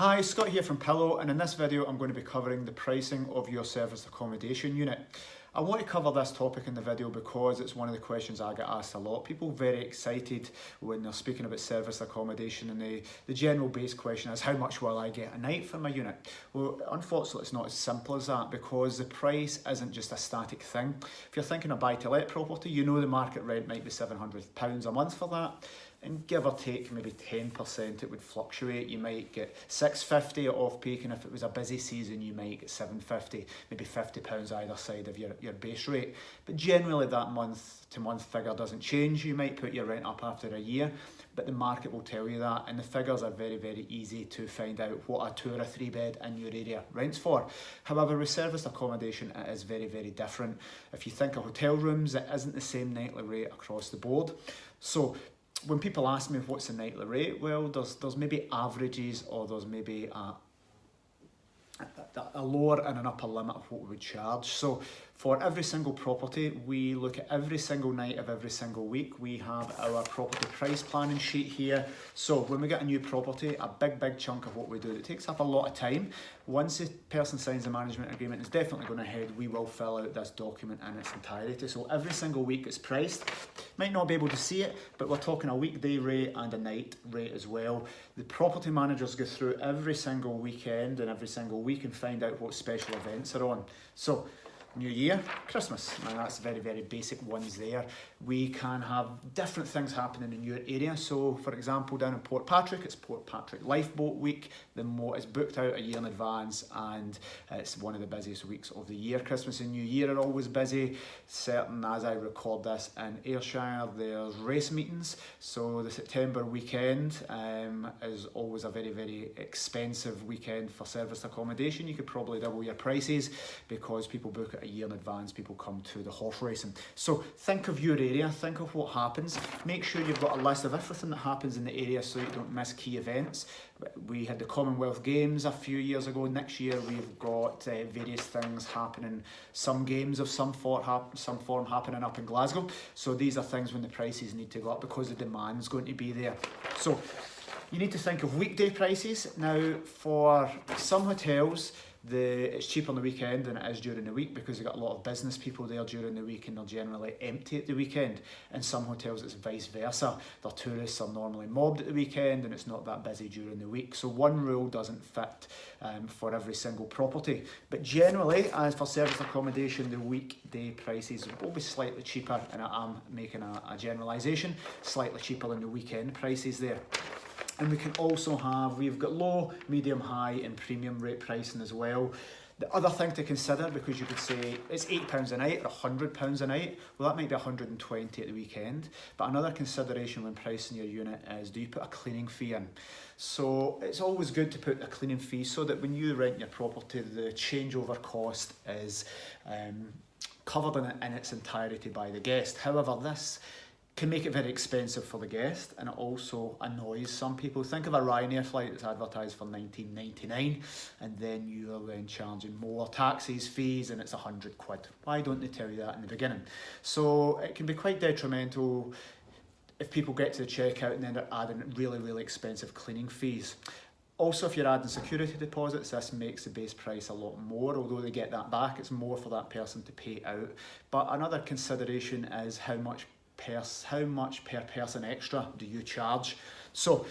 Hi, Scott here from Pillow, and in this video I'm going to be covering the pricing of your serviced accommodation unit. I want to cover this topic in the video because it's one of the questions I get asked a lot. People very excited when they're speaking about serviced accommodation, and the general base question is, how much will I get a night for my unit? Well, unfortunately it's not as simple as that, because the price isn't just a static thing. If you're thinking of buy-to-let property, you know the market rent might be £700 a month for that. And give or take maybe 10% it would fluctuate. You might get £650 at off-peak, and if it was a busy season you might get £750, maybe £50 either side of your base rate. But generally that month to month figure doesn't change. You might put your rent up after a year, but the market will tell you that, and the figures are very, very easy to find out what a 2 or a 3 bed in your area rents for. However, with serviced accommodation it is very, very different. If you think of hotel rooms, it isn't the same nightly rate across the board. So when people ask me what's the nightly rate, well, there's maybe averages, or there's maybe a lower and an upper limit of what we would charge. So for every single property, we look at every single night of every single week. We have our property price planning sheet here. So when we get a new property, a big chunk of what we do, it takes up a lot of time. Once the person signs the management agreement, it's definitely going ahead, we will fill out this document in its entirety. So every single week it's priced. Might not be able to see it, but we're talking a weekday rate and a night rate as well. The property managers go through every single weekend and every single week and find out what special events are on. So New Year, Christmas, and that's very, very basic ones there. We can have different things happening in your area. So for example, down in Portpatrick, it's Portpatrick Lifeboat Week. The moat is booked out a year in advance, and it's one of the busiest weeks of the year. Christmas and New Year are always busy. Certain, as I record this in Ayrshire, there's race meetings. So the September weekend is always a very, very expensive weekend for serviced accommodation. You could probably double your prices because people book it a year in advance. People come to the horse racing. So think of your area, think of what happens. Make sure you've got a list of everything that happens in the area so you don't miss key events. We had the Commonwealth Games a few years ago. Next year we've got various things happening, some games of some form happening up in Glasgow. So these are things when the prices need to go up because the demand's going to be there. So you need to think of weekday prices. Now for some hotels, it's cheaper on the weekend than it is during the week because you've got a lot of business people there during the week and they're generally empty at the weekend. In some hotels it's vice versa. Their tourists are normally mobbed at the weekend and it's not that busy during the week. So one rule doesn't fit for every single property. But generally, as for serviced accommodation, the weekday prices will be slightly cheaper, and I'm making a generalisation, slightly cheaper than the weekend prices there. And we can also have, we've got low, medium, high and premium rate pricing as well. The other thing to consider, because you could say it's £8 a night or £100 a night, well that might be £120 at the weekend. But another consideration when pricing your unit is, do you put a cleaning fee in? So it's always good to put a cleaning fee so that when you rent your property, the changeover cost is covered in its entirety by the guest. However, this can make it very expensive for the guest, and it also annoys some people. Think of a Ryanair flight that's advertised for £19.99 and then you're then charging more taxis, fees, and it's £100. Why don't they tell you that in the beginning? So it can be quite detrimental if people get to the checkout and then they're adding really, really expensive cleaning fees. Also, if you're adding security deposits, this makes the base price a lot more. Although they get that back, it's more for that person to pay out. But another consideration is how much per person extra do you charge? So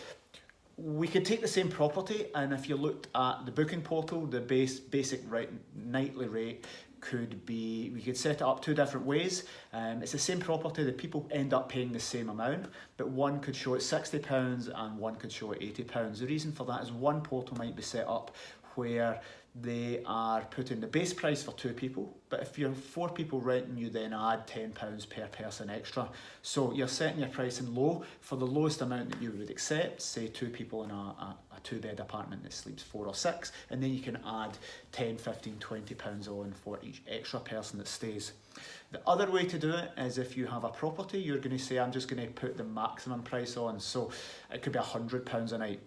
we could take the same property, and if you looked at the booking portal, the basic nightly rate could be, we could set it up two different ways. It's the same property, the people end up paying the same amount, but one could show it £60 and one could show it £80. The reason for that is one portal might be set up where they are putting the base price for 2 people, but if you're 4 people renting, you then add £10 per person extra. So you're setting your pricing low for the lowest amount that you would accept, say 2 people in a 2-bed apartment that sleeps 4 or 6, and then you can add £10, £15, £20 on for each extra person that stays. The other way to do it is if you have a property, you're going to say, I'm just going to put the maximum price on. So it could be £100 a night,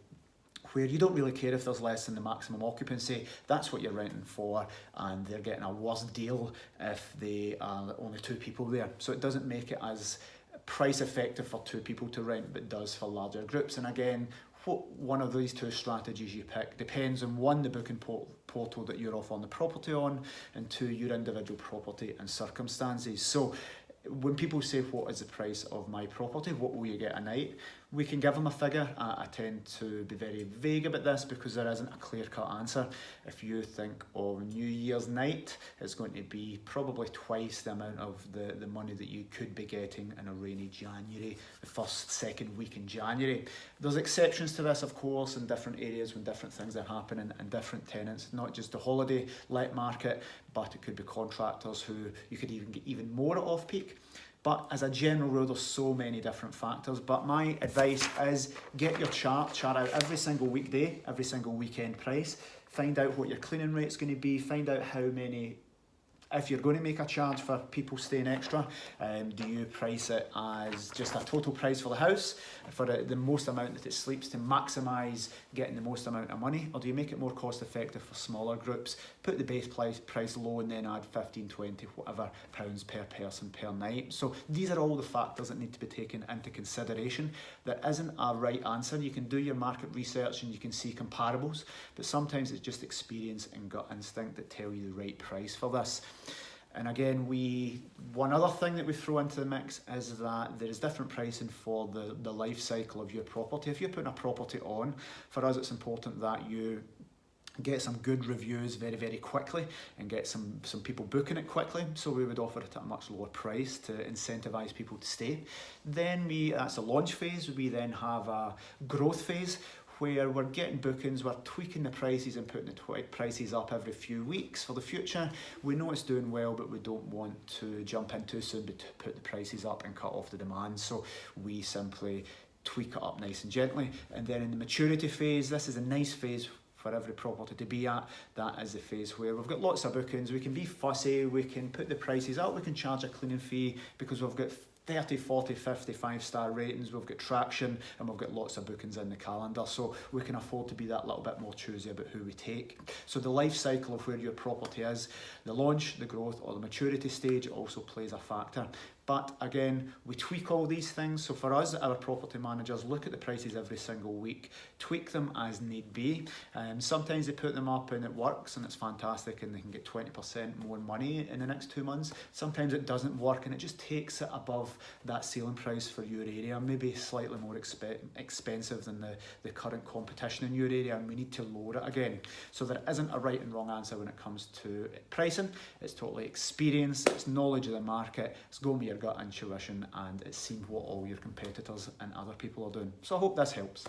where you don't really care if there's less than the maximum occupancy. That's what you're renting for, and they're getting a worse deal if they are only 2 people there. So it doesn't make it as price effective for 2 people to rent, but does for larger groups. And again, what one of these two strategies you pick depends on one, the booking portal that you're off on the property on, and two, your individual property and circumstances. So when people say, what is the price of my property, what will you get a night, we can give them a figure. I tend to be very vague about this because there isn't a clear-cut answer. If you think of New Year's night, it's going to be probably twice the amount of the money that you could be getting in a rainy January, the first, second week in January. There's exceptions to this, of course, in different areas when different things are happening and different tenants, not just the holiday let market, but it could be contractors who you could even get even more at off-peak. But as a general rule, there's so many different factors. But my advice is get your chart out every single weekday, every single weekend price. Find out what your cleaning rate's going to be. Find out how many, if you're going to make a charge for people staying extra, do you price it as just a total price for the house, for the most amount that it sleeps to maximise getting the most amount of money, or do you make it more cost effective for smaller groups, put the base price low and then add 15, 20, whatever pounds per person per night. So these are all the factors that need to be taken into consideration. There isn't a right answer. You can do your market research and you can see comparables, but sometimes it's just experience and gut instinct that tell you the right price for this. And again, one other thing that we throw into the mix is that there is different pricing for the life cycle of your property. If you're putting a property on, for us it's important that you get some good reviews very, very quickly and get some people booking it quickly. So we would offer it at a much lower price to incentivise people to stay. Then that's a launch phase. We then have a growth phase where we're getting bookings, we're tweaking the prices and putting the prices up every few weeks for the future. We know it's doing well, but we don't want to jump in too soon to put the prices up and cut off the demand. So we simply tweak it up nice and gently. And then in the maturity phase, this is a nice phase for every property to be at. That is the phase where we've got lots of bookings, we can be fussy, we can put the prices up, we can charge a cleaning fee because we've got 30, 40, 50 5-star ratings, we've got traction and we've got lots of bookings in the calendar, so we can afford to be that little bit more choosy about who we take. So the life cycle of where your property is, the launch, the growth or the maturity stage also plays a factor. But again, we tweak all these things. So for us, our property managers look at the prices every single week, tweak them as need be. Sometimes they put them up and it works and it's fantastic and they can get 20% more money in the next 2 months. Sometimes it doesn't work and it just takes it above that ceiling price for your area, maybe slightly more expensive than the current competition in your area, and we need to lower it again. So there isn't a right and wrong answer when it comes to pricing. It's totally experience, it's knowledge of the market, it's going with your gut intuition, and it's seeing what all your competitors and other people are doing. So I hope this helps.